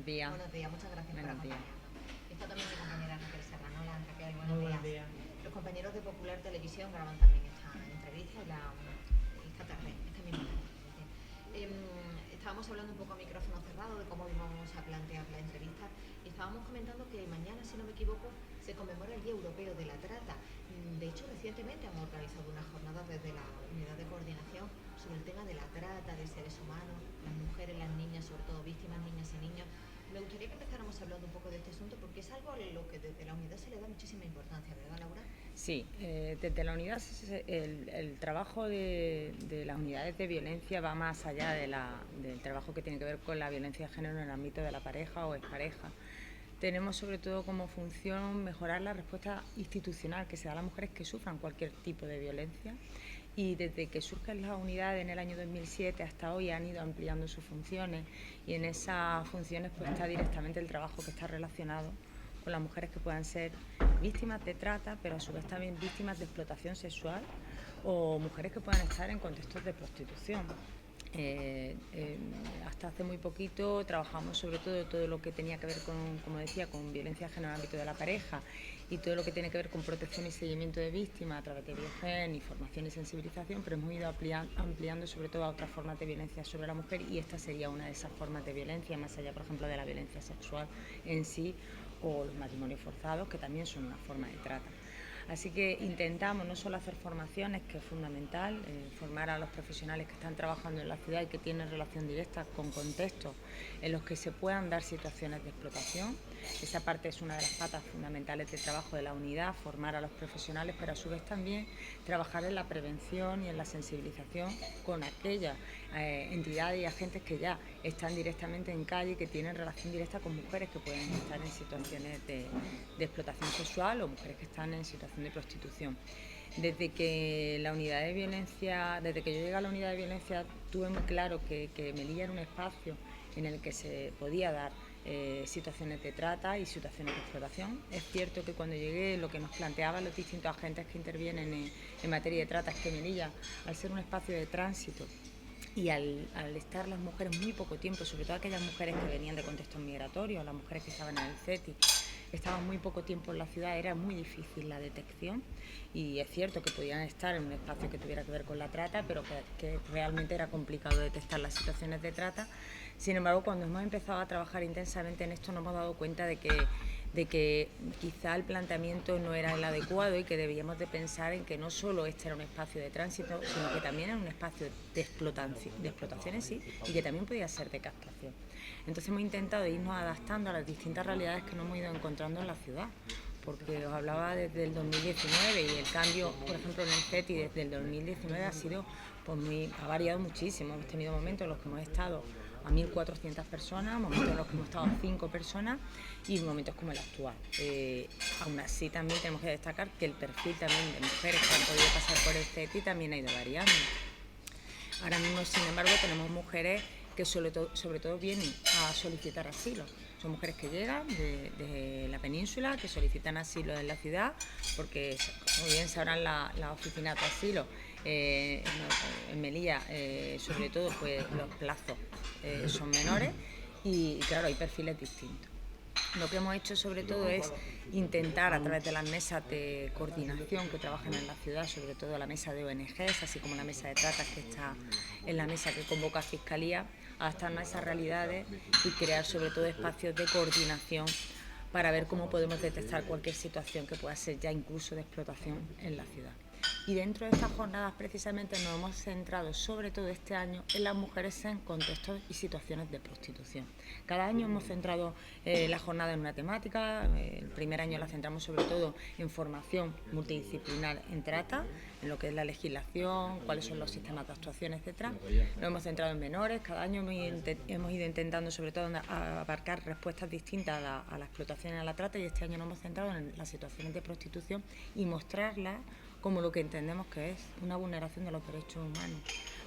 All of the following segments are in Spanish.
días. Buenos días, muchas gracias por Buenos días. acompañarnos. Está también mi compañera Raquel Serrano. Hola Raquel, Muy buenos buenos días. días. Los compañeros de Popular Televisión graban también esta entrevista esta tarde, esta misma tarde. Estábamos hablando un poco a micrófono cerrado de cómo íbamos a plantear la entrevista y estábamos comentando que mañana, si no me equivoco, se conmemora el Día Europeo de la Trata. De hecho, recientemente han organizado una jornada desde la Unidad de Coordinación sobre el tema de la trata de seres humanos, las mujeres, las niñas, sobre todo víctimas, niñas y niños. Me gustaría que empezáramos hablando un poco de este asunto porque es algo a lo que desde la unidad se le da muchísima importancia, ¿verdad, Laura? Sí, desde la unidad el trabajo de las unidades de violencia va más allá del trabajo que tiene que ver con la violencia de género en el ámbito de la pareja o expareja. Tenemos sobre todo como función mejorar la respuesta institucional que se da a las mujeres que sufran cualquier tipo de violencia, y desde que surgen las unidades en el año 2007 hasta hoy han ido ampliando sus funciones, y en esas funciones pues está directamente el trabajo que está relacionado con las mujeres que puedan ser víctimas de trata, pero a su vez también víctimas de explotación sexual, o mujeres que puedan estar en contextos de prostitución. Hasta hace muy poquito trabajamos sobre todo lo que tenía que ver con, como decía, con violencia de género en el ámbito de la pareja, y todo lo que tiene que ver con protección y seguimiento de víctimas a través de Biogen, información y sensibilización, pero hemos ido ampliando sobre todo a otras formas de violencia sobre la mujer, y esta sería una de esas formas de violencia, más allá, por ejemplo, de la violencia sexual en sí, o los matrimonios forzados, que también son una forma de trata. Así que intentamos no solo hacer formaciones, que es fundamental, formar a los profesionales que están trabajando en la ciudad y que tienen relación directa con contextos en los que se puedan dar situaciones de explotación. Esa parte es una de las patas fundamentales de trabajo de la unidad, formar a los profesionales, pero a su vez también trabajar en la prevención y en la sensibilización con aquellas entidades y agentes que ya están directamente en calle y que tienen relación directa con mujeres que pueden estar en situaciones de explotación sexual, o mujeres que están en situación de prostitución. Desde que yo llegué a la unidad de violencia, tuve muy claro que Melilla era un espacio en el que se podía dar situaciones de trata y situaciones de explotación. Es cierto que cuando llegué, lo que nos planteaban los distintos agentes que intervienen en materia de trata es que Melilla, al ser un espacio de tránsito y al estar las mujeres muy poco tiempo, sobre todo aquellas mujeres que venían de contextos migratorios, las mujeres que estaban en el CETI, estaban muy poco tiempo en la ciudad, era muy difícil la detección, y es cierto que podían estar en un espacio que tuviera que ver con la trata, pero que realmente era complicado detectar las situaciones de trata. Sin embargo, cuando hemos empezado a trabajar intensamente en esto, nos hemos dado cuenta de que quizá el planteamiento no era el adecuado, y que debíamos de pensar en que no solo este era un espacio de tránsito, sino que también era un espacio de explotación en sí, y que también podía ser de castración. Entonces hemos intentado irnos adaptando a las distintas realidades que nos hemos ido encontrando en la ciudad, porque os hablaba desde el 2019, y el cambio, por ejemplo, en el CETI desde el 2019 ha variado muchísimo. Hemos tenido momentos en los que hemos estado a 1.400 personas, momentos en los que hemos estado a 5 personas, y momentos como el actual. Aún así, también tenemos que destacar que el perfil también de mujeres que han podido pasar por el CETI también ha ido variando. Ahora mismo, sin embargo, tenemos mujeres que sobre todo vienen a solicitar asilo. Son mujeres que llegan de la península, que solicitan asilo en la ciudad, porque, como bien sabrán, la oficina de asilo en Melilla, sobre todo, pues los plazos son menores, y claro, hay perfiles distintos. Lo que hemos hecho sobre todo es intentar, a través de las mesas de coordinación que trabajan en la ciudad, sobre todo la mesa de ONGs, así como la mesa de tratas que está en la mesa que convoca Fiscalía, adaptarnos a esas realidades y crear sobre todo espacios de coordinación para ver cómo podemos detectar cualquier situación que pueda ser ya incluso de explotación en la ciudad. Y dentro de estas jornadas precisamente nos hemos centrado sobre todo este año en las mujeres en contextos y situaciones de prostitución. Cada año hemos centrado la jornada en una temática. El primer año la centramos sobre todo en formación multidisciplinar en trata, en lo que es la legislación, cuáles son los sistemas de actuación, etc. Nos hemos centrado en menores. Cada año hemos ido intentando sobre todo abarcar respuestas distintas a la explotación y a la trata, y este año nos hemos centrado en las situaciones de prostitución y mostrarlas como lo que entendemos que es una vulneración de los derechos humanos,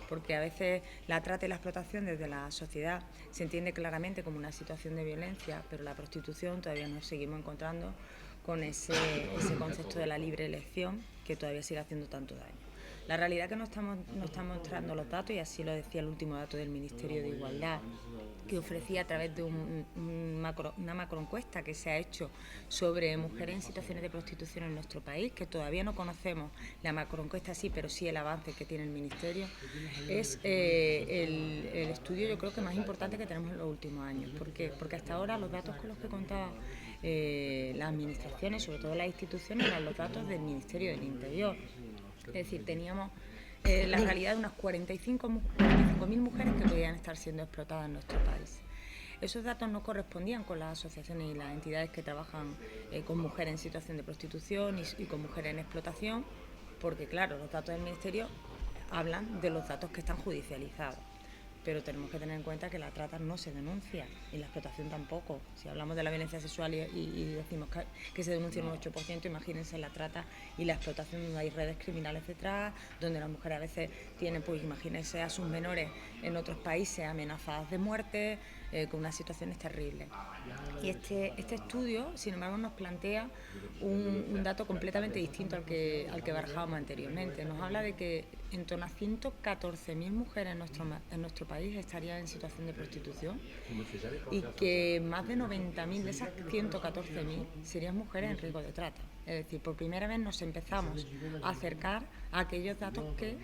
porque a veces la trata y la explotación desde la sociedad se entiende claramente como una situación de violencia, pero la prostitución todavía nos seguimos encontrando con ese concepto de la libre elección que todavía sigue haciendo tanto daño. La realidad que nos están mostrando los datos, y así lo decía el último dato del Ministerio de Igualdad, que ofrecía a través de una macroencuesta que se ha hecho sobre mujeres en situaciones de prostitución en nuestro país, que todavía no conocemos la macroencuesta sí, pero sí el avance que tiene el Ministerio, es el estudio, yo creo que más importante que tenemos en los últimos años. ¿Por qué? Porque hasta ahora los datos con los que contaba las administraciones, sobre todo las instituciones, eran los datos del Ministerio del Interior. Es decir, teníamos la realidad de unas 45.000 mujeres que podían estar siendo explotadas en nuestro país. Esos datos no correspondían con las asociaciones y las entidades que trabajan con mujeres en situación de prostitución y con mujeres en explotación, porque claro, los datos del Ministerio hablan de los datos que están judicializados. Pero tenemos que tener en cuenta que la trata no se denuncia y la explotación tampoco. Si hablamos de la violencia sexual y decimos que se denuncia un 8%, imagínense la trata y la explotación, donde hay redes criminales detrás, donde las mujeres a veces tienen, pues imagínense a sus menores en otros países amenazadas de muerte, con unas situaciones terribles. Y este estudio, sin embargo, nos plantea un dato completamente distinto al que barajábamos anteriormente. Nos habla de que en torno a 114.000 mujeres en nuestro país estarían en situación de prostitución y que más de 90.000 de esas 114.000 serían mujeres en riesgo de trata. Es decir, por primera vez nos empezamos a acercar a aquellos datos que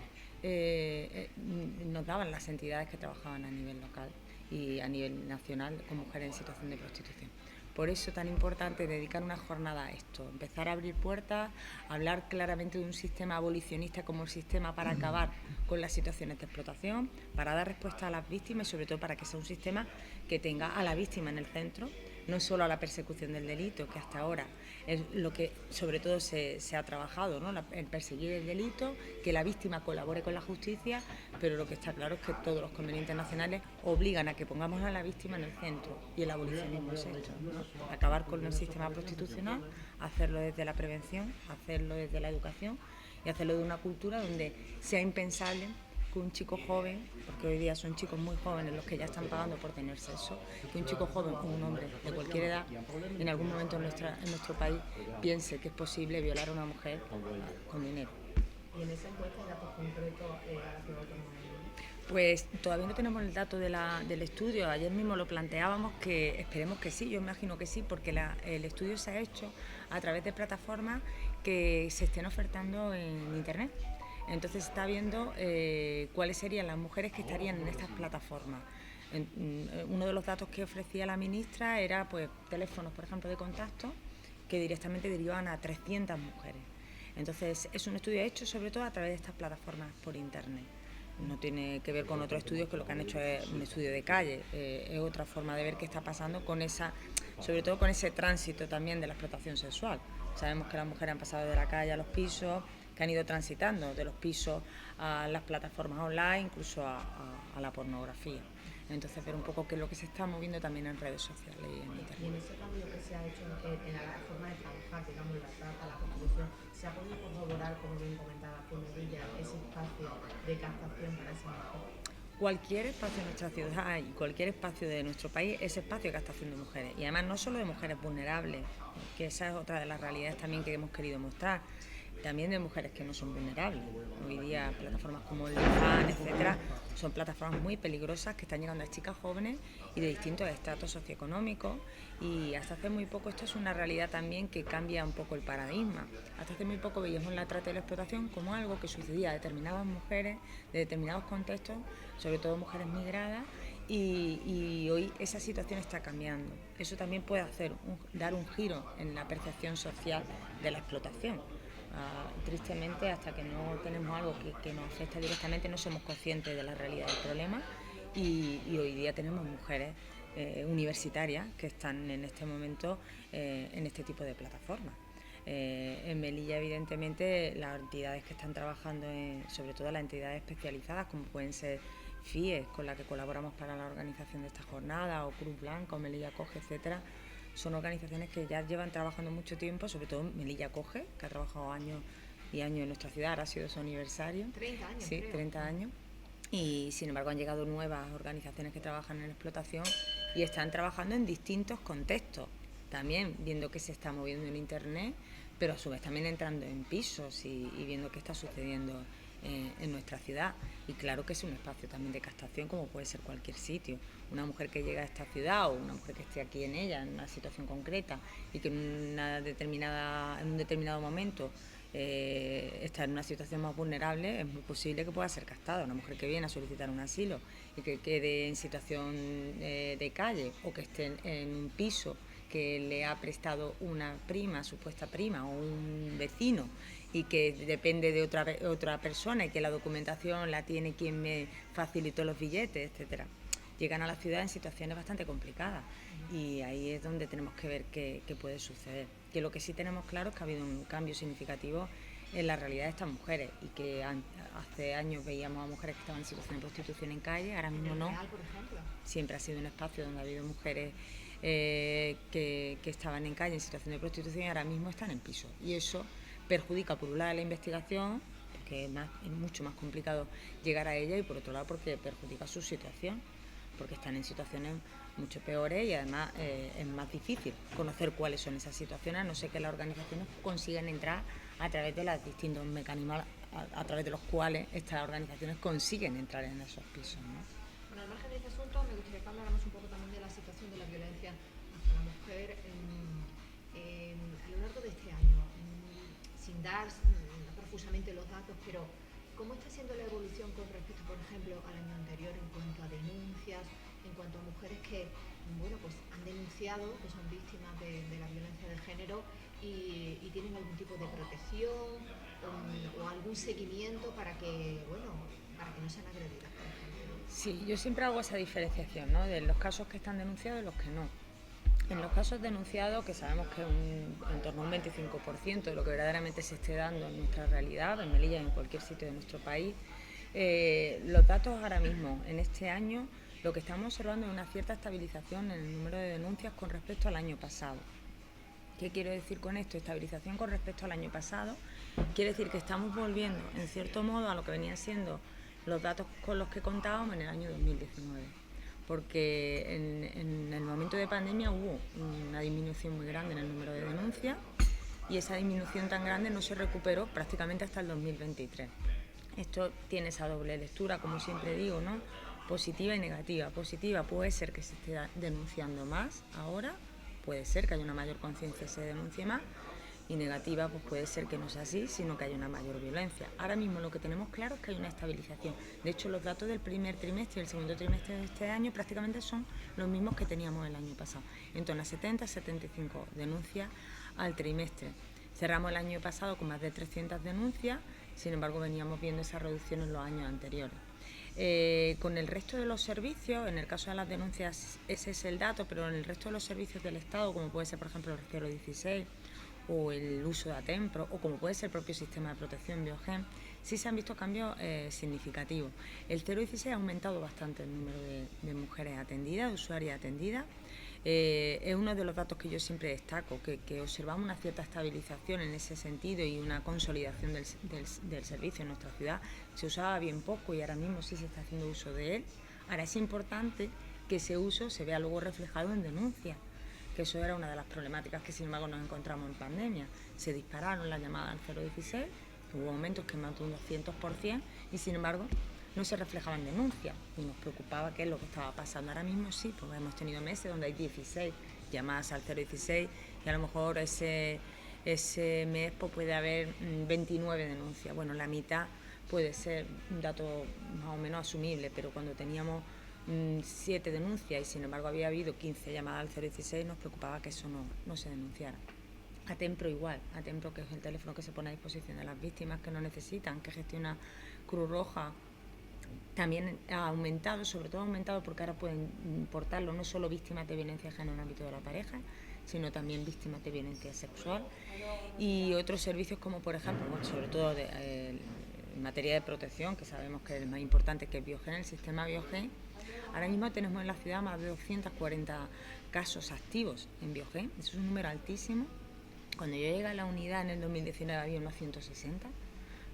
nos daban las entidades que trabajaban a nivel local y a nivel nacional con mujeres en situación de prostitución. Por eso es tan importante dedicar una jornada a esto, empezar a abrir puertas, hablar claramente de un sistema abolicionista como el sistema para acabar con las situaciones de explotación, para dar respuesta a las víctimas y sobre todo para que sea un sistema que tenga a la víctima en el centro, no solo a la persecución del delito, que hasta ahora es lo que sobre todo se ha trabajado, ¿no? El perseguir el delito, que la víctima colabore con la justicia, pero lo que está claro es que todos los convenios internacionales obligan a que pongamos a la víctima en el centro, y el abolicionismo es esto, ¿no? Acabar con el sistema prostitucional, hacerlo desde la prevención, hacerlo desde la educación y hacerlo de una cultura donde sea impensable que un chico joven, porque hoy día son chicos muy jóvenes los que ya están pagando por tener sexo, que un chico joven o un hombre de cualquier edad en algún momento en nuestro país piense que es posible violar a una mujer con dinero. ¿Y en esa encuesta hay datos concretos a la ciudad autónoma? Pues todavía no tenemos el dato del estudio. Ayer mismo lo planteábamos, que esperemos que sí, yo imagino que sí, porque el estudio se ha hecho a través de plataformas que se estén ofertando en Internet. Entonces se está viendo cuáles serían las mujeres que estarían en estas plataformas. Uno de los datos que ofrecía la ministra era pues teléfonos, por ejemplo, de contacto que directamente derivaban a 300 mujeres. Entonces es un estudio hecho sobre todo a través de estas plataformas por Internet. No tiene que ver con otros estudios que lo que han hecho es un estudio de calle, es otra forma de ver qué está pasando con sobre todo con ese tránsito también de la explotación sexual. Sabemos que las mujeres han pasado de la calle a los pisos, que han ido transitando de los pisos a las plataformas online, incluso a la pornografía. Entonces ver un poco qué es lo que se está moviendo también en redes sociales y en Internet. Y en ese cambio que se ha hecho en la forma de trabajar, digamos, la trata, la prostitución, ¿se ha podido corroborar, como bien comentaba Ella, ese espacio de captación para esa mujer? Cualquier espacio de nuestra ciudad y cualquier espacio de nuestro país es espacio de captación de mujeres. Y además no solo de mujeres vulnerables, que esa es otra de las realidades también que hemos querido mostrar, también de mujeres que no son vulnerables. Hoy día plataformas como el FAN, etcétera, son plataformas muy peligrosas que están llegando a chicas jóvenes y de distintos estratos socioeconómicos, y hasta hace muy poco esto es una realidad también que cambia un poco el paradigma. Hasta hace muy poco veíamos la trata y la explotación como algo que sucedía a determinadas mujeres de determinados contextos, sobre todo mujeres migradas, y hoy esa situación está cambiando. Eso también puede dar un giro en la percepción social de la explotación. Tristemente, hasta que no tenemos algo que nos afecta directamente, no somos conscientes de la realidad del problema, y hoy día tenemos mujeres universitarias que están en este momento en este tipo de plataformas. En Melilla, evidentemente, las entidades que están trabajando, sobre todo las entidades especializadas, como pueden ser FIES, con la que colaboramos para la organización de esta jornada, o Cruz Blanca, o Melilla Acoge, etcétera, son organizaciones que ya llevan trabajando mucho tiempo, sobre todo Melilla Acoge, que ha trabajado años y años en nuestra ciudad, ahora ha sido su aniversario. 30 años. Sí, creo. 30 años. Y sin embargo han llegado nuevas organizaciones que trabajan en explotación y están trabajando en distintos contextos, también viendo que se está moviendo en Internet, pero a su vez también entrando en pisos y viendo qué está sucediendo en nuestra ciudad. Y claro que es un espacio también de captación, como puede ser cualquier sitio. Una mujer que llega a esta ciudad o una mujer que esté aquí en ella, en una situación concreta, y que en un determinado momento está en una situación más vulnerable, es muy posible que pueda ser captada. Una mujer que viene a solicitar un asilo y que quede en situación de calle, o que esté en un piso que le ha prestado una prima, supuesta prima, o un vecino, y que depende de otra persona, y que la documentación la tiene quien me facilitó los billetes, etcétera. Llegan a la ciudad en situaciones bastante complicadas, y ahí es donde tenemos que ver qué puede suceder. Que lo que sí tenemos claro es que ha habido un cambio significativo en la realidad de estas mujeres, y que hace años veíamos a mujeres que estaban en situación de prostitución en calle, ahora mismo no. Real, por ejemplo. Siempre ha sido un espacio donde ha habido mujeres que estaban en calle en situación de prostitución, y ahora mismo están en piso. Y eso perjudica, por un lado, la investigación, porque es mucho más complicado llegar a ella, y por otro lado porque perjudica su situación, porque están en situaciones mucho peores, y además es más difícil conocer cuáles son esas situaciones, a no ser que las organizaciones consigan entrar a través de los distintos mecanismos a través de los cuales estas organizaciones consiguen entrar en esos pisos, ¿no? Bueno, al margen de este asunto, me gustaría que habláramos un poco también de la situación de la violencia hacia la mujer a lo largo de este año, sin dar profusamente los datos, pero ¿cómo está siendo la evolución con respecto, por ejemplo, al año anterior en cuanto a denuncias, en cuanto a mujeres que, bueno, pues han denunciado que son víctimas de la violencia de género y tienen algún tipo de protección o algún seguimiento para que, bueno, para que no sean agredidas, por ejemplo? Sí, yo siempre hago esa diferenciación, ¿no?, de los casos que están denunciados y los que no. En los casos denunciados, que sabemos que es en torno a un 25% de lo que verdaderamente se esté dando en nuestra realidad, en Melilla y en cualquier sitio de nuestro país, los datos ahora mismo, en este año, lo que estamos observando es una cierta estabilización en el número de denuncias con respecto al año pasado. ¿Qué quiero decir con esto? Estabilización con respecto al año pasado quiere decir que estamos volviendo, en cierto modo, a lo que venían siendo los datos con los que contábamos en el año 2019. Porque en el momento de pandemia hubo una disminución muy grande en el número de denuncias, y esa disminución tan grande no se recuperó prácticamente hasta el 2023. Esto tiene esa doble lectura, como siempre digo, ¿no?, positiva y negativa. Positiva, puede ser que se esté denunciando más ahora, puede ser que haya una mayor conciencia y se denuncie más, y negativa, pues puede ser que no sea así, sino que haya una mayor violencia. Ahora mismo lo que tenemos claro es que hay una estabilización. De hecho, los datos del primer trimestre y el segundo trimestre de este año prácticamente son los mismos que teníamos el año pasado, en torno a 70-75 denuncias al trimestre. Cerramos el año pasado con más de 300 denuncias, sin embargo veníamos viendo esa reducción en los años anteriores. Con el resto de los servicios, en el caso de las denuncias ese es el dato, pero en el resto de los servicios del Estado, como puede ser por ejemplo el 016 o el uso de Atempro, o como puede ser el propio sistema de protección Biogen, sí se han visto cambios significativos. El 016 ha aumentado bastante el número de mujeres atendidas, de usuarias atendidas. Es uno de los datos que yo siempre destaco, que observamos una cierta estabilización en ese sentido y una consolidación del servicio en nuestra ciudad. Se usaba bien poco y ahora mismo sí se está haciendo uso de él. Ahora es importante que ese uso se vea luego reflejado en denuncias, que eso era una de las problemáticas que sin embargo nos encontramos en pandemia. Se dispararon las llamadas al 016, hubo momentos que más de un 200%, y sin embargo no se reflejaban denuncias, y nos preocupaba qué es lo que estaba pasando. Ahora mismo sí, porque hemos tenido meses donde hay 16 llamadas al 016, y a lo mejor ese mes pues, puede haber 29 denuncias. Bueno, la mitad puede ser un dato más o menos asumible, pero cuando teníamos 7 denuncias y sin embargo había habido 15 llamadas al 016, nos preocupaba que eso no se denunciara. Atempro igual, Atempro, que es el teléfono que se pone a disposición de las víctimas que no necesitan, que gestiona Cruz Roja, también ha aumentado, sobre todo ha aumentado porque ahora pueden portarlo no solo víctimas de violencia de género en el ámbito de la pareja, sino también víctimas de violencia sexual, y otros servicios como por ejemplo, bueno, sobre todo en materia de protección, que sabemos que es el más importante, que es Biogen, el sistema Biogen. Ahora mismo tenemos en la ciudad más de 240 casos activos en Biogen, eso es un número altísimo. Cuando yo llegué a la unidad en el 2019 había unos 160,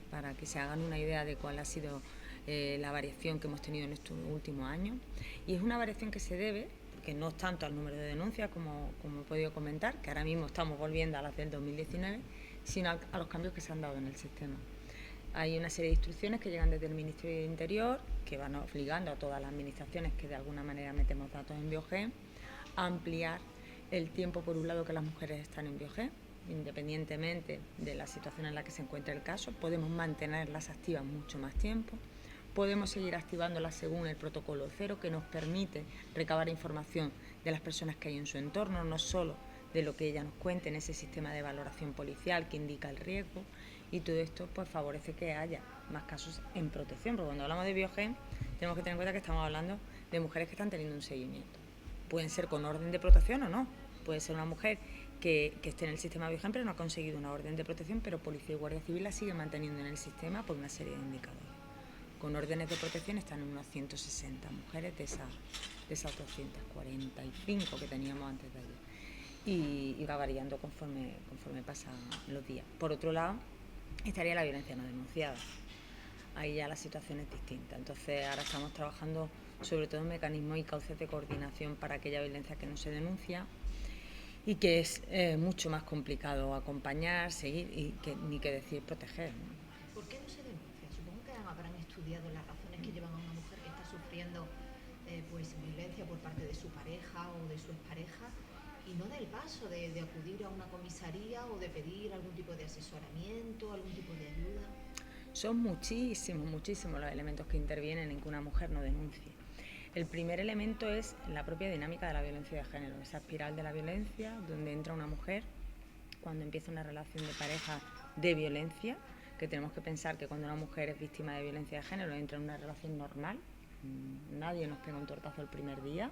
para que se hagan una idea de cuál ha sido la variación que hemos tenido en estos últimos años. Y es una variación que se debe, porque no es tanto al número de denuncias como he podido comentar, que ahora mismo estamos volviendo a las del 2019, sino a los cambios que se han dado en el sistema. Hay una serie de instrucciones que llegan desde el Ministerio de Interior, que van obligando a todas las administraciones que de alguna manera metemos datos en Biogen, a ampliar el tiempo, por un lado, que las mujeres están en Biogen, independientemente de la situación en la que se encuentre el caso. Podemos mantenerlas activas mucho más tiempo. Podemos seguir activándolas según el protocolo 0, que nos permite recabar información de las personas que hay en su entorno, no solo de lo que ella nos cuente en ese sistema de valoración policial que indica el riesgo, y todo esto pues favorece que haya más casos en protección, porque cuando hablamos de Biogen tenemos que tener en cuenta que estamos hablando de mujeres que están teniendo un seguimiento. Pueden ser con orden de protección o no, puede ser una mujer que esté en el sistema Biogen pero no ha conseguido una orden de protección, pero Policía y Guardia Civil la sigue manteniendo en el sistema por una serie de indicadores. Con órdenes de protección están en unas 160 mujeres de esas 245 que teníamos antes de ayer. Y va variando conforme pasan los días. Por otro lado, estaría la violencia no denunciada. Ahí ya la situación es distinta. Entonces ahora estamos trabajando sobre todo en mecanismos y cauces de coordinación para aquella violencia que no se denuncia y que es mucho más complicado acompañar, seguir y ni que decir proteger, ¿no? ¿Por qué no se denuncia? Supongo que habrán estudiado las razones que llevan a una mujer que está sufriendo pues violencia por parte de su pareja o de su expareja y no da el paso de acudir a una comisaría o de pedir algún tipo de asesoramiento, algún tipo de ayuda. Son muchísimos los elementos que intervienen en que una mujer no denuncie. El primer elemento es la propia dinámica de la violencia de género, esa espiral de la violencia donde entra una mujer cuando empieza una relación de pareja de violencia, que tenemos que pensar que cuando una mujer es víctima de violencia de género entra en una relación normal, nadie nos pega un tortazo el primer día,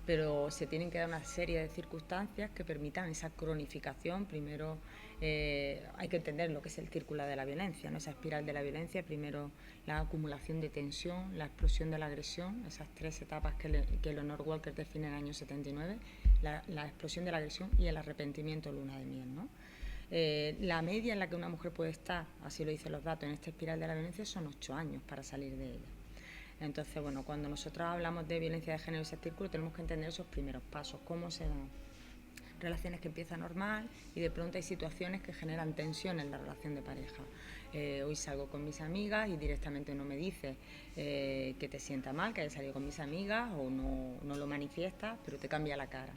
pero se tienen que dar una serie de circunstancias que permitan esa cronificación. Primero hay que entender lo que es el círculo de la violencia, ¿no? Esa espiral de la violencia, primero la acumulación de tensión, la explosión de la agresión, esas tres etapas que Leonore Walker define en el año 79, la explosión de la agresión y el arrepentimiento, luna de miel, ¿no? La media en la que una mujer puede estar, así lo dicen los datos, en esta espiral de la violencia son 8 años para salir de ella. Entonces, bueno, cuando nosotros hablamos de violencia de género y ese círculo, tenemos que entender esos primeros pasos, cómo se dan relaciones que empiezan normal y de pronto hay situaciones que generan tensión en la relación de pareja. Hoy salgo con mis amigas y directamente no me dices que te sienta mal, que hayas salido con mis amigas o no lo manifiestas, pero te cambia la cara.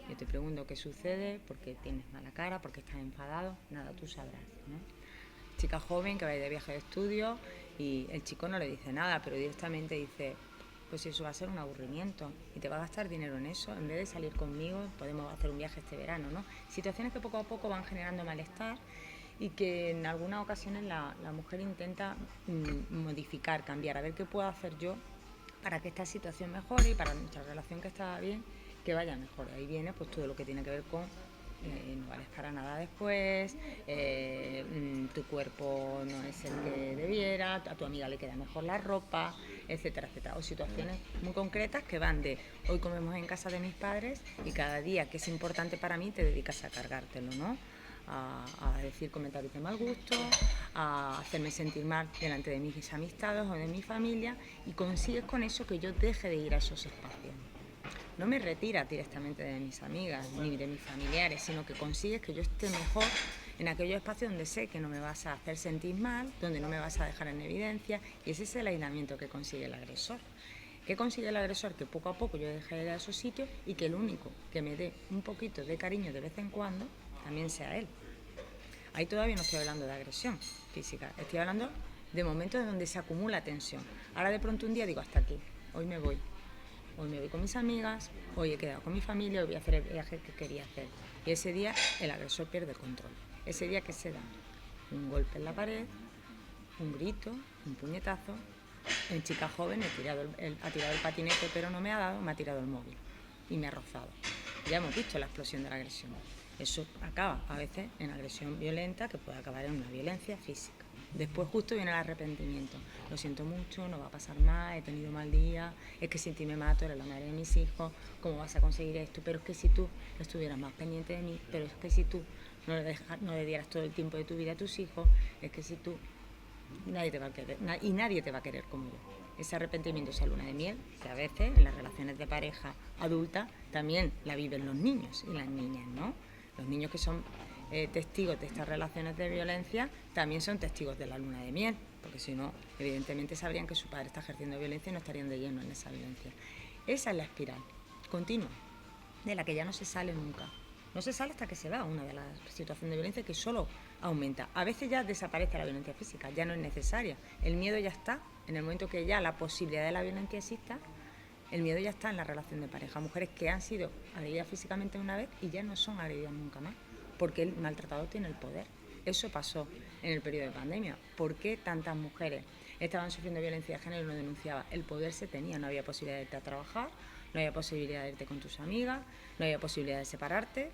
Yo te pregunto qué sucede, por qué tienes mala cara, por qué estás enfadado, nada, tú sabrás, ¿no? Chica joven que va de viaje de estudio y el chico no le dice nada, pero directamente dice, pues eso va a ser un aburrimiento y te va a gastar dinero en eso, en vez de salir conmigo podemos hacer un viaje este verano, ¿no? Situaciones que poco a poco van generando malestar y que en algunas ocasiones la mujer intenta modificar, cambiar, a ver qué puedo hacer yo para que esta situación mejore y para nuestra relación que estaba bien, que vaya mejor. Ahí viene pues todo lo que tiene que ver con no vales para nada después, tu cuerpo no es el que debiera, a tu amiga le queda mejor la ropa, etcétera, etcétera. O situaciones muy concretas que van de hoy comemos en casa de mis padres y cada día que es importante para mí te dedicas a cargártelo, ¿no? A decir comentarios de mal gusto, a hacerme sentir mal delante de mis amistades o de mi familia y consigues con eso que yo deje de ir a esos espacios. No me retiras directamente de mis amigas ni de mis familiares, sino que consigues que yo esté mejor en aquellos espacios donde sé que no me vas a hacer sentir mal, donde no me vas a dejar en evidencia, y ese es el aislamiento que consigue el agresor. ¿Qué consigue el agresor? Que poco a poco yo deje de ir a esos sitios y que el único que me dé un poquito de cariño de vez en cuando también sea él. Ahí todavía no estoy hablando de agresión física, estoy hablando de momentos donde se acumula tensión. Ahora de pronto un día digo hasta aquí, hoy me voy. Hoy me voy con mis amigas, hoy he quedado con mi familia, hoy voy a hacer el viaje que quería hacer. Y ese día el agresor pierde control. Ese día, ¿qué se da? Un golpe en la pared, un grito, un puñetazo. En chica joven ha tirado el patinete, pero no me ha dado, me ha tirado el móvil y me ha rozado. Ya hemos visto la explosión de la agresión. Eso acaba a veces en agresión violenta, que puede acabar en una violencia física. Después justo viene el arrepentimiento. Lo siento mucho, no va a pasar más, he tenido mal día, es que sin ti me mato, eres la madre de mis hijos, ¿cómo vas a conseguir esto? Pero es que si tú estuvieras más pendiente de mí, pero es que si tú no le dieras todo el tiempo de tu vida a tus hijos, es que si tú, nadie te va a querer, y nadie te va a querer como yo. Ese arrepentimiento, esa luna de miel, que a veces en las relaciones de pareja adulta también la viven los niños y las niñas, ¿no? Los niños que son testigos de estas relaciones de violencia también son testigos de la luna de miel, porque si no, evidentemente sabrían que su padre está ejerciendo violencia y no estarían de lleno en esa violencia. Esa es la espiral continua, de la que ya no se sale nunca. No se sale hasta que se va una de las situaciones de violencia que solo aumenta. A veces ya desaparece la violencia física, ya no es necesaria. El miedo ya está, en el momento que ya la posibilidad de la violencia exista, el miedo ya está en la relación de pareja. Mujeres que han sido agredidas físicamente una vez y ya no son agredidas nunca más, porque el maltratador tiene el poder. Eso pasó en el periodo de pandemia. ¿Por qué tantas mujeres estaban sufriendo violencia de género y no denunciaban? El poder se tenía, no había posibilidad de irte a trabajar, no había posibilidad de irte con tus amigas, no había posibilidad de separarte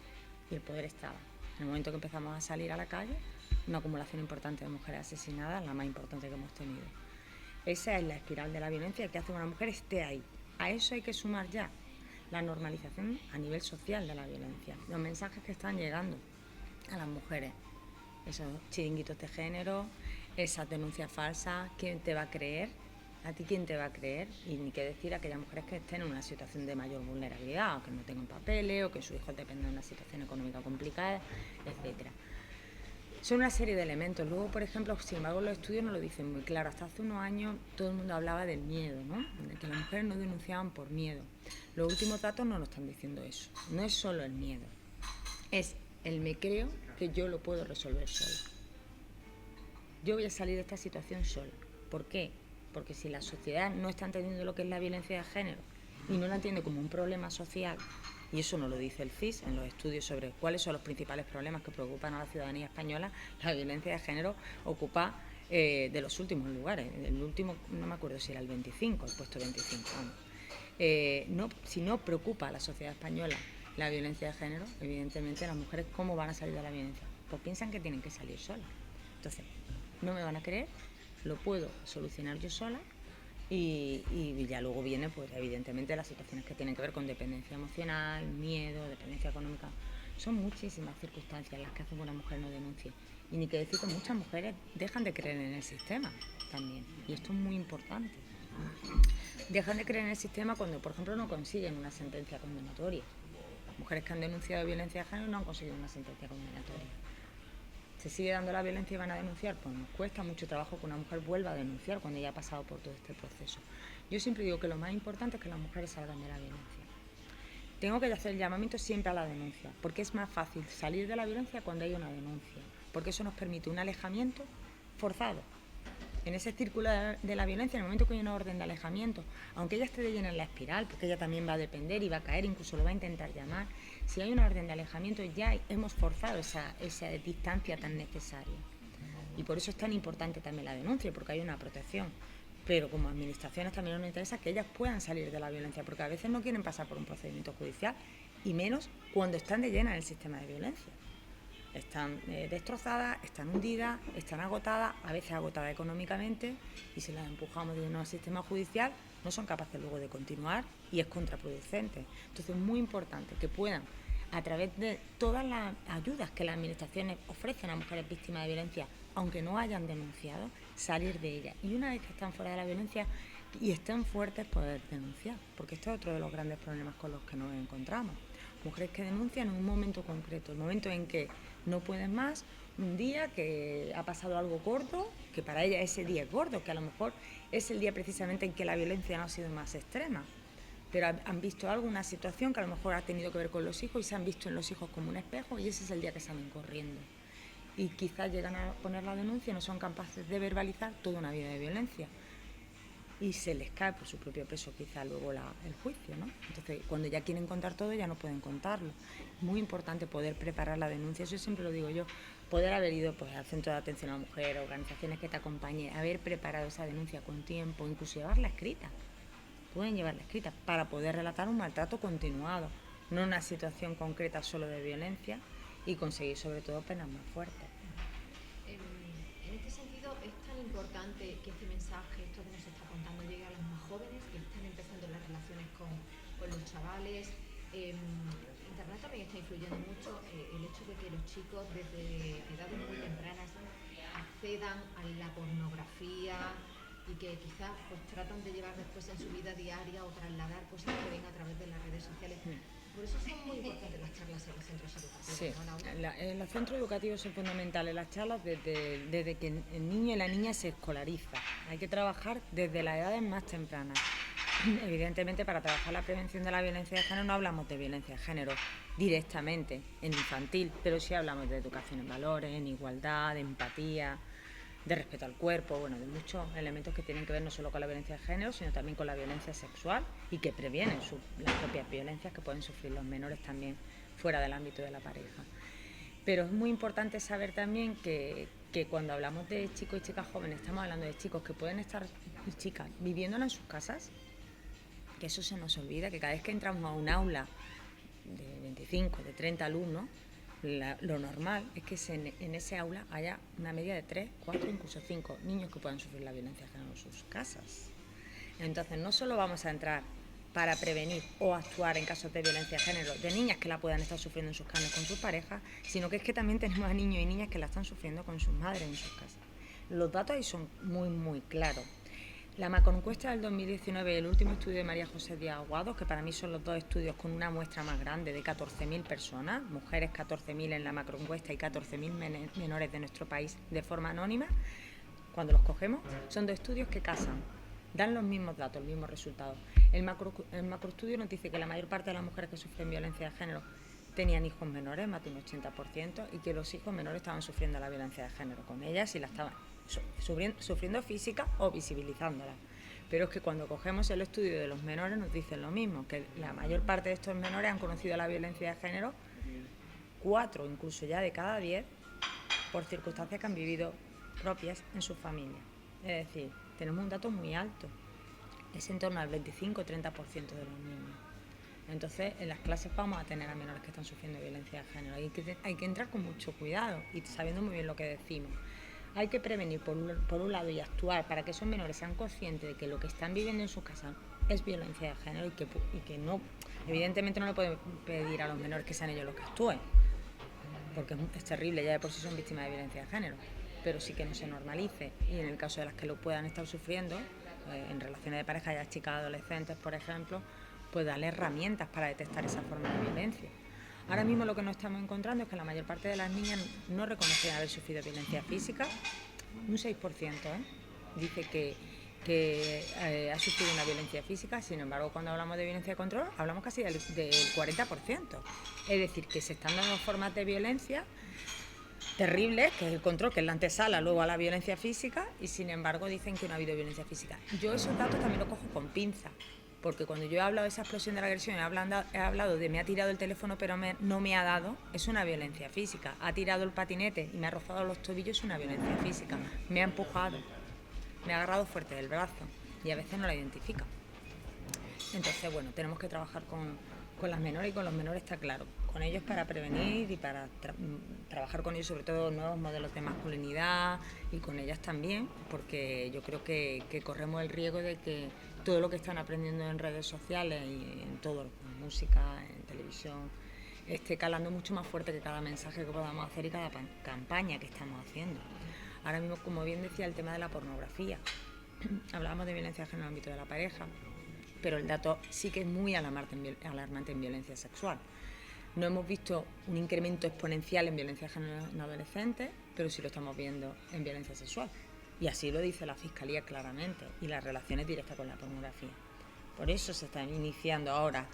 y el poder estaba. En el momento que empezamos a salir a la calle, una acumulación importante de mujeres asesinadas, la más importante que hemos tenido. Esa es la espiral de la violencia que hace que una mujer esté ahí. A eso hay que sumar ya la normalización a nivel social de la violencia, los mensajes que están llegando a las mujeres, esos chiringuitos de género, esas denuncias falsas. ¿Quién te va a creer? ¿A ti quién te va a creer? Y ni qué decir a aquellas mujeres que estén en una situación de mayor vulnerabilidad, o que no tengan papeles, o que sus hijos dependan de una situación económica complicada, etcétera. Son una serie de elementos. Luego, por ejemplo, sin embargo, los estudios no lo dicen muy claro. Hasta hace unos años todo el mundo hablaba del miedo, ¿no? De que las mujeres no denunciaban por miedo. Los últimos datos no nos están diciendo eso. No es solo el miedo, es el me creo que yo lo puedo resolver sola. Yo voy a salir de esta situación sola. ¿Por qué? Porque si la sociedad no está entendiendo lo que es la violencia de género y no la entiende como un problema social, y eso nos lo dice el CIS en los estudios sobre cuáles son los principales problemas que preocupan a la ciudadanía española, la violencia de género ocupa de los últimos lugares. El último, no me acuerdo si era el 25, el puesto 25. Si no preocupa a la sociedad española la violencia de género, evidentemente las mujeres, ¿cómo van a salir de la violencia? Pues piensan que tienen que salir solas. Entonces, no me van a creer, lo puedo solucionar yo sola. Y ya luego viene, pues evidentemente, las situaciones que tienen que ver con dependencia emocional, miedo, dependencia económica. Son muchísimas circunstancias las que hacen que una mujer no denuncie. Y ni que decir que muchas mujeres dejan de creer en el sistema también. Y esto es muy importante. Dejan de creer en el sistema cuando, por ejemplo, no consiguen una sentencia condenatoria. Mujeres que han denunciado violencia de género no han conseguido una sentencia condenatoria. ¿Se sigue dando la violencia y van a denunciar? Pues nos cuesta mucho trabajo que una mujer vuelva a denunciar cuando ya ha pasado por todo este proceso. Yo siempre digo que lo más importante es que las mujeres salgan de la violencia. Tengo que hacer el llamamiento siempre a la denuncia, porque es más fácil salir de la violencia cuando hay una denuncia, porque eso nos permite un alejamiento forzado. En ese círculo de la violencia, en el momento que hay una orden de alejamiento, aunque ella esté de llena en la espiral, porque ella también va a depender y va a caer, incluso lo va a intentar llamar, si hay una orden de alejamiento ya hemos forzado esa distancia tan necesaria. Y por eso es tan importante también la denuncia, porque hay una protección. Pero como administraciones también nos interesa que ellas puedan salir de la violencia, porque a veces no quieren pasar por un procedimiento judicial, y menos cuando están de llena en el sistema de violencia. Están destrozadas, están hundidas, están agotadas, a veces agotadas económicamente, y si las empujamos de lleno al sistema judicial, no son capaces luego de continuar y es contraproducente. Entonces es muy importante que puedan, a través de todas las ayudas que las administraciones ofrecen a mujeres víctimas de violencia, aunque no hayan denunciado, salir de ella. Y una vez que están fuera de la violencia y estén fuertes, poder denunciar, porque esto es otro de los grandes problemas con los que nos encontramos. Mujeres que denuncian en un momento concreto, el momento en que no pueden más, un día que ha pasado algo gordo, que para ella ese día es gordo, que a lo mejor es el día precisamente en que la violencia no ha sido más extrema, pero han visto alguna situación que a lo mejor ha tenido que ver con los hijos y se han visto en los hijos como un espejo y ese es el día que salen corriendo. Y quizás llegan a poner la denuncia y no son capaces de verbalizar toda una vida de violencia. Y se les cae por su propio peso quizá luego el juicio, ¿no? Entonces, cuando ya quieren contar todo, ya no pueden contarlo. Es muy importante poder preparar la denuncia, eso siempre lo digo yo, poder haber ido pues, al Centro de Atención a la Mujer, organizaciones que te acompañen, haber preparado esa denuncia con tiempo, incluso llevarla escrita. Pueden llevarla escrita para poder relatar un maltrato continuado, no una situación concreta solo de violencia y conseguir sobre todo penas más fuertes. En este sentido, es tan importante que este mensaje, esto que nos está contando, llegue a las más jóvenes que están empezando las relaciones con los chavales. Internet también está influyendo mucho el hecho de que los chicos desde edades muy tempranas accedan a la pornografía y que quizás pues tratan de llevar después en su vida diaria o trasladar cosas que ven a través de las redes sociales. Por eso son muy importantes las charlas en los centros educativos. Sí, ¿No, Laura? en los centros educativos son fundamentales las charlas desde que el niño y la niña se escolariza. Hay que trabajar desde las edades más tempranas. Evidentemente, para trabajar la prevención de la violencia de género no hablamos de violencia de género directamente en infantil, pero sí hablamos de educación en valores, en igualdad, de empatía, de respeto al cuerpo, bueno, de muchos elementos que tienen que ver no solo con la violencia de género, sino también con la violencia sexual y que previenen las propias violencias que pueden sufrir los menores también fuera del ámbito de la pareja. Pero es muy importante saber también que cuando hablamos de chicos y chicas jóvenes, estamos hablando de chicos que pueden estar, y chicas, viviéndola en sus casas, que eso se nos olvida, que cada vez que entramos a un aula de 25, de 30 alumnos, lo normal es que en ese aula haya una media de 3, 4, incluso 5 niños que puedan sufrir la violencia de género en sus casas. Entonces, no solo vamos a entrar para prevenir o actuar en casos de violencia de género de niñas que la puedan estar sufriendo en sus casas con sus parejas, sino que es que también tenemos a niños y niñas que la están sufriendo con sus madres en sus casas. Los datos ahí son muy, muy claros. La macroencuesta del 2019 y el último estudio de María José Díaz Aguado, que para mí son los dos estudios con una muestra más grande de 14.000 personas, mujeres 14.000 en la macroencuesta y 14.000 menores de nuestro país de forma anónima, cuando los cogemos, son dos estudios que casan, dan los mismos datos, los mismos resultados. El macroestudio nos dice que la mayor parte de las mujeres que sufren violencia de género tenían hijos menores, más de un 80%, y que los hijos menores estaban sufriendo la violencia de género con ellas y la estaban sufriendo física o visibilizándola. Pero es que cuando cogemos el estudio de los menores nos dicen lo mismo, que la mayor parte de estos menores han conocido la violencia de género 4, incluso ya de cada 10, por circunstancias que han vivido propias en sus familias. Es decir, tenemos un dato muy alto, es en torno al 25-30% de los niños. Entonces, en las clases vamos a tener a menores que están sufriendo violencia de género. Hay que entrar con mucho cuidado y sabiendo muy bien lo que decimos. Hay que prevenir por un lado y actuar para que esos menores sean conscientes de que lo que están viviendo en sus casas es violencia de género y que no, evidentemente no le podemos pedir a los menores que sean ellos los que actúen, porque es terrible, ya de por sí son víctimas de violencia de género, pero sí que no se normalice y en el caso de las que lo puedan estar sufriendo, en relaciones de pareja, ya chicas adolescentes, por ejemplo, pues darle herramientas para detectar esa forma de violencia. Ahora mismo lo que nos estamos encontrando es que la mayor parte de las niñas no reconocen haber sufrido violencia física, un 6%, dice que ha sufrido una violencia física, sin embargo cuando hablamos de violencia de control hablamos casi del 40%, es decir, que se están dando formas de violencia terribles, que es el control, que es la antesala luego a la violencia física, y sin embargo dicen que no ha habido violencia física. Yo esos datos también los cojo con pinzas, porque cuando yo he hablado de esa explosión de la agresión, he hablado de me ha tirado el teléfono pero no me ha dado, es una violencia física. Ha tirado el patinete y me ha rozado los tobillos, es una violencia física. Me ha empujado, me ha agarrado fuerte del brazo y a veces no la identifica. Entonces, bueno, tenemos que trabajar con las menores y con los menores, está claro, con ellos para prevenir y para trabajar con ellos sobre todo nuevos modelos de masculinidad y con ellas también, porque yo creo que corremos el riesgo de que todo lo que están aprendiendo en redes sociales y en todo, en música, en televisión, esté calando mucho más fuerte que cada mensaje que podamos hacer y cada campaña que estamos haciendo. Ahora mismo, como bien decía, el tema de la pornografía. Hablábamos de violencia de género en el ámbito de la pareja, pero el dato sí que es muy alarmante en violencia sexual. No hemos visto un incremento exponencial en violencia de género en adolescentes, pero sí lo estamos viendo en violencia sexual. Y así lo dice la Fiscalía claramente, y las relaciones directas con la pornografía. Por eso se están iniciando ahora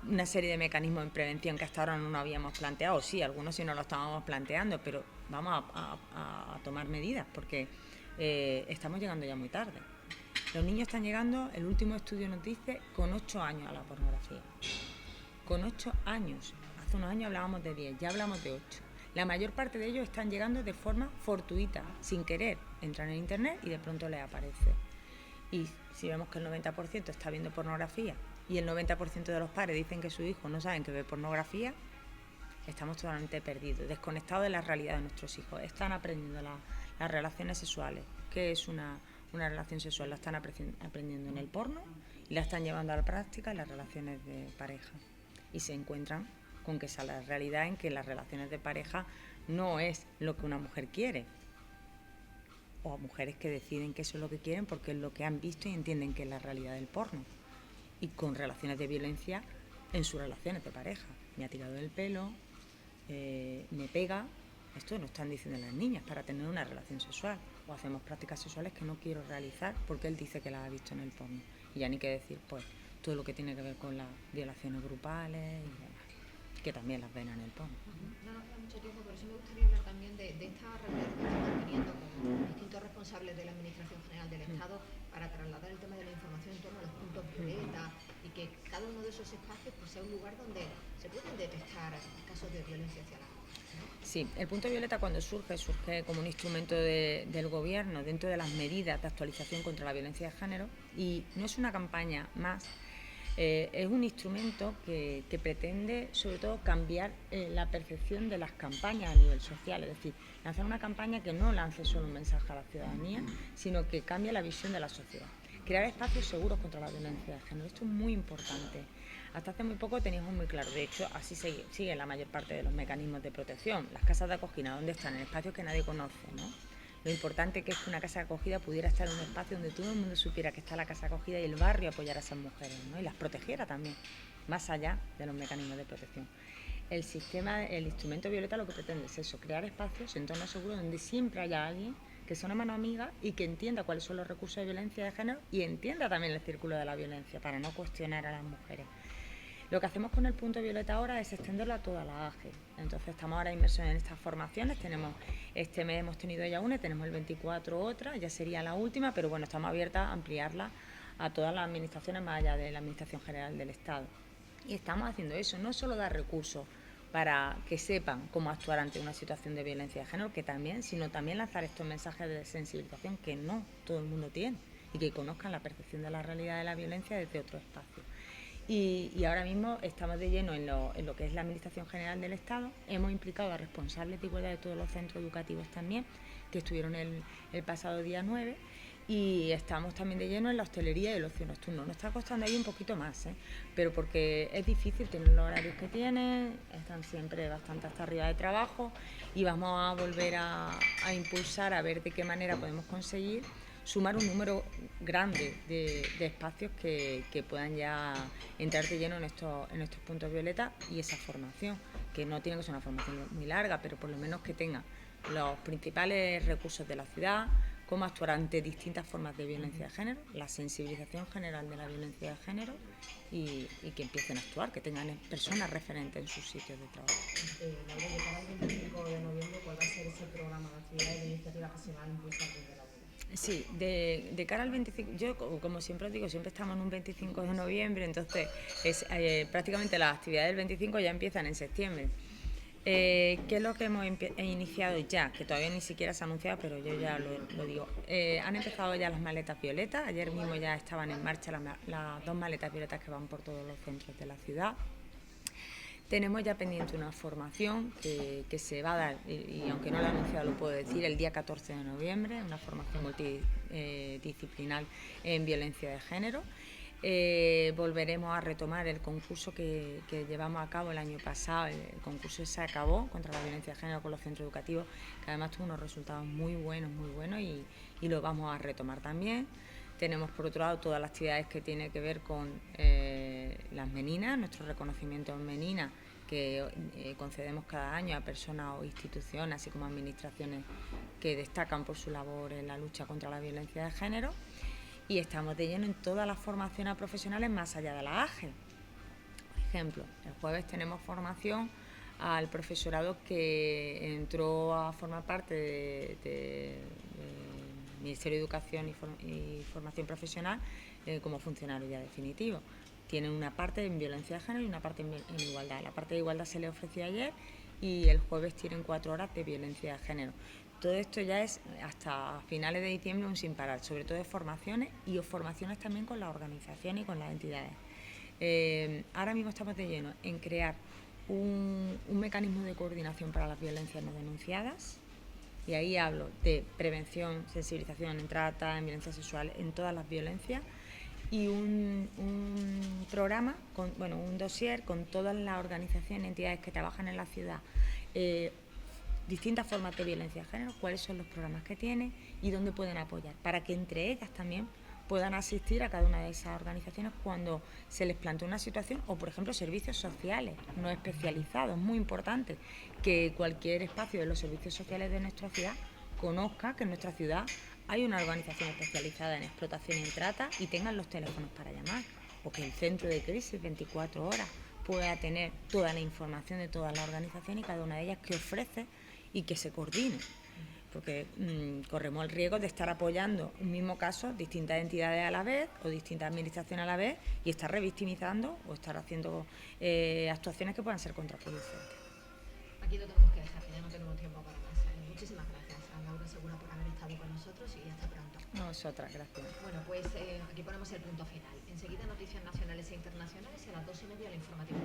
una serie de mecanismos en prevención que hasta ahora no nos habíamos planteado. Sí, algunos sí nos lo estábamos planteando, pero vamos a tomar medidas, porque estamos llegando ya muy tarde. Los niños están llegando, el último estudio nos dice, con 8 años a la pornografía. Con 8 años. Hace unos años hablábamos de 10, ya hablamos de 8. La mayor parte de ellos están llegando de forma fortuita, sin querer. Entran en internet y de pronto les aparece. Y si vemos que el 90% está viendo pornografía y el 90% de los padres dicen que sus hijos no saben que ve pornografía, estamos totalmente perdidos, desconectados de la realidad de nuestros hijos. Están aprendiendo las relaciones sexuales. ¿Qué es una relación sexual? La están aprendiendo en el porno y la están llevando a la práctica en las relaciones de pareja. Y se encuentran con que esa es la realidad en que las relaciones de pareja no es lo que una mujer quiere. O mujeres que deciden que eso es lo que quieren porque es lo que han visto y entienden que es la realidad del porno. Y con relaciones de violencia en sus relaciones de pareja. Me ha tirado del pelo, me pega. Esto nos están diciendo las niñas para tener una relación sexual. O hacemos prácticas sexuales que no quiero realizar porque él dice que las ha visto en el porno. Y ya ni que decir, pues, todo lo que tiene que ver con las violaciones grupales y demás, que también las ven en el porno. No nos queda mucho tiempo, pero sí me gustaría hablar también de esta reunión que estamos teniendo con distintos responsables de la Administración General del Estado para trasladar el tema de la información en torno a los puntos violeta y que cada uno de esos espacios pues, sea un lugar donde se pueden detectar casos de violencia hacia la mujer, ¿no? Sí, el punto violeta cuando surge como un instrumento del gobierno dentro de las medidas de actualización contra la violencia de género y no es una campaña más. Es un instrumento que pretende, sobre todo, cambiar la percepción de las campañas a nivel social, es decir, lanzar una campaña que no lance solo un mensaje a la ciudadanía, sino que cambie la visión de la sociedad. Crear espacios seguros contra la violencia de género, esto es muy importante. Hasta hace muy poco teníamos muy claro, de hecho, así sigue la mayor parte de los mecanismos de protección. Las casas de acogida, ¿dónde están? En espacios que nadie conoce, ¿no? Lo importante que es que una casa de acogida pudiera estar en un espacio donde todo el mundo supiera que está la casa de acogida y el barrio apoyara a esas mujeres, ¿no? Y las protegiera también, más allá de los mecanismos de protección. El instrumento violeta lo que pretende es eso, crear espacios, entornos seguros donde siempre haya alguien que sea una mano amiga y que entienda cuáles son los recursos de violencia de género y entienda también el círculo de la violencia para no cuestionar a las mujeres. Lo que hacemos con el punto violeta ahora es extenderlo a toda la AGE. Entonces estamos ahora inmersos en estas formaciones. Este mes hemos tenido ya una, tenemos el 24 otra, ya sería la última, pero bueno, estamos abiertas a ampliarla a todas las administraciones más allá de la Administración General del Estado. Y estamos haciendo eso, no solo dar recursos para que sepan cómo actuar ante una situación de violencia de género, que también, sino también lanzar estos mensajes de sensibilización que no todo el mundo tiene y que conozcan la percepción de la realidad de la violencia desde otro espacio. Y ahora mismo estamos de lleno en lo que es la Administración General del Estado. Hemos implicado a responsables de igualdad de todos los centros educativos también, que estuvieron el pasado día 9, y estamos también de lleno en la hostelería y el ocio nocturno. Nos está costando ahí un poquito más, pero porque es difícil, tienen los horarios que tienen, están siempre bastante hasta arriba de trabajo y vamos a volver a impulsar a ver de qué manera podemos conseguir sumar un número grande de espacios que puedan ya entrar de lleno en estos puntos violeta y esa formación, que no tiene que ser una formación muy larga, pero por lo menos que tenga los principales recursos de la ciudad, cómo actuar ante distintas formas de violencia de género, la sensibilización general de la violencia de género y que empiecen a actuar, que tengan personas referentes en sus sitios de trabajo. Laura, de cara al 25 de noviembre, ¿cuál va a ser ese programa de actividades de iniciativas que se va a impulsar desde la UNED? Sí, de cara al 25, yo como siempre os digo, siempre estamos en un 25 de noviembre, entonces prácticamente las actividades del 25 ya empiezan en septiembre. ¿Qué es lo que hemos iniciado ya? Que todavía ni siquiera se ha anunciado, pero yo ya lo digo. Han empezado ya las maletas violetas, ayer mismo ya estaban en marcha las 2 maletas violetas que van por todos los centros de la ciudad. Tenemos ya pendiente una formación que se va a dar, y aunque no lo he anunciado lo puedo decir, el día 14 de noviembre, una formación multidisciplinar en violencia de género. Volveremos a retomar el concurso que llevamos a cabo el año pasado. El concurso se acabó contra la violencia de género con los centros educativos, que además tuvo unos resultados muy buenos y lo vamos a retomar también. Tenemos por otro lado todas las actividades que tienen que ver con las meninas, nuestro reconocimiento en meninas que concedemos cada año a personas o instituciones, así como administraciones que destacan por su labor en la lucha contra la violencia de género. Y estamos de lleno en todas las formaciones profesionales más allá de la AGE. Por ejemplo, el jueves tenemos formación al profesorado que entró a formar parte del Ministerio de Educación y Formación Profesional como funcionario ya definitivo. Tienen una parte en violencia de género y una parte en igualdad. La parte de igualdad se le ofreció ayer y el jueves tienen 4 horas de violencia de género. Todo esto ya es hasta finales de diciembre un sin parar, sobre todo de formaciones y formaciones también con las organizaciones y con las entidades. Ahora mismo estamos de lleno en crear un mecanismo de coordinación para las violencias no denunciadas, y ahí hablo de prevención, sensibilización en trata, en violencia sexual, en todas las violencias, y un programa, un dossier con todas las organizaciones y entidades que trabajan en la ciudad, distintas formas de violencia de género, cuáles son los programas que tienen y dónde pueden apoyar, para que entre ellas también puedan asistir a cada una de esas organizaciones cuando se les plantea una situación, o por ejemplo servicios sociales no especializados. Es muy importante que cualquier espacio de los servicios sociales de nuestra ciudad conozca que en nuestra ciudad hay una organización especializada en explotación y en trata y tengan los teléfonos para llamar, o que el centro de crisis 24 horas pueda tener toda la información de todas las organizaciones y cada una de ellas que ofrece y que se coordine, porque corremos el riesgo de estar apoyando un mismo caso, distintas entidades a la vez o distintas administraciones a la vez, y estar revictimizando o estar haciendo actuaciones que puedan ser contraproducentes. Aquí lo tenemos que dejar, ya no tenemos tiempo para más. Muchísimas gracias a Laura Segura por haber estado con nosotros y hasta pronto. Nosotras, gracias. Bueno, pues aquí ponemos el punto final. Enseguida noticias nacionales e internacionales y a las 2:30 el informativo.